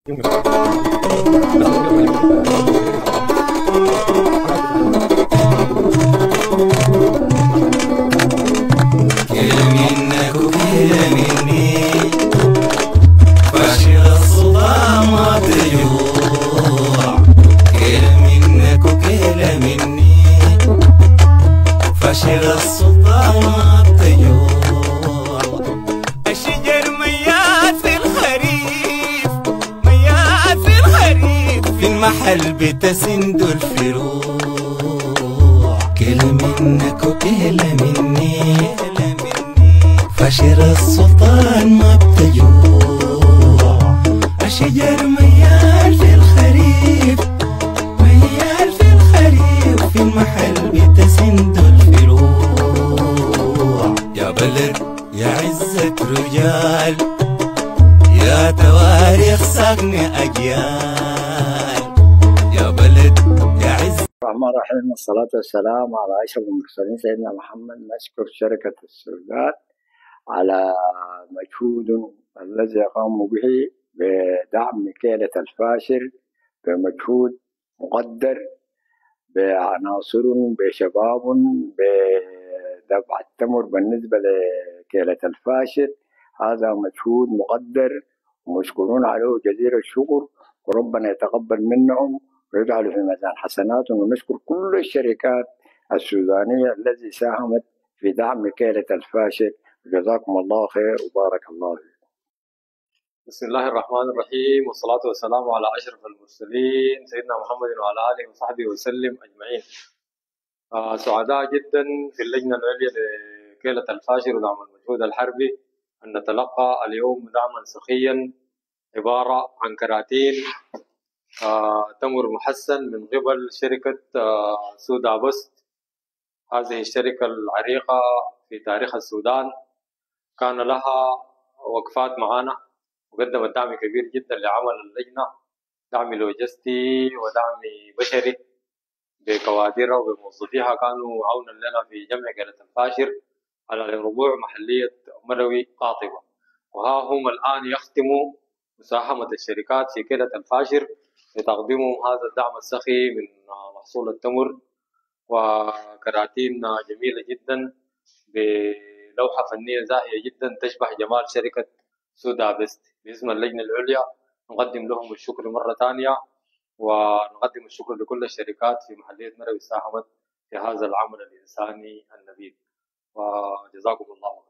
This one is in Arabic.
منك وكيل مني فاشل الصدى ما تجوع. كيل منك وكيل مني فاشل الصدى ما تجوع. الشجر ميات في الخريف، ميات في الخريف، في المحل بتسند الفروع. كيل منك وكيل مني فاشر السلطان ما بتجوع. الشجر ميال في الخريف، ميال في الخريف، في المحل بتسند الفروع. يا بلد يا عزة رجال، يا تواريخ صقن أجيال. يا بلد يا عزة الرحمن الرحيم، والصلاة والسلام على أشرف المرسلين سيدنا محمد. نشكر شركة السودان على مجهود الذي قاموا به بدعم كيلة الفاشر، بمجهود مقدر، بعناصر، بشباب، بدفع التمر بالنسبة لكيلة الفاشر. هذا مجهود مقدر ومشكورون عليه جزيل الشكر، وربنا يتقبل منهم ويجعله في ميزان حسناتهم. ونشكر كل الشركات السودانية التي ساهمت في دعم كيلة الفاشر. جزاكم الله خير وبارك الله فيكم. بسم الله الرحمن الرحيم، والصلاة والسلام على أشرف المرسلين سيدنا محمد وعلى آله وصحبه وسلم أجمعين. سعداء جدا في اللجنة العليا لكيلة الفاشر ودعم المجهود الحربي أن نتلقى اليوم دعما سخيا عبارة عن كراتين تمر محسن من قبل شركة سودا بست. هذه الشركة العريقة في تاريخ السودان كان لها وقفات معنا وقدمت دعم كبير جدا لعمل اللجنة، دعم لوجستي ودعم بشري بكوادرها وبموظفيها. كانوا عونا لنا في جمع كيلة الفاشر على ربوع محلية مروي قاطبة. وها هم الآن يختموا مساهمة الشركات في كيلة الفاشر لتقديمهم هذا الدعم السخي من محصول التمر وكراتين جميلة جدا بلوحة فنية زاهية جدا تشبه جمال شركة سودا بست. باسم اللجنة العليا نقدم لهم الشكر مرة ثانية، ونقدم الشكر لكل الشركات في محلية مروي ساهمت في هذا العمل الإنساني النبيل، وجزاكم الله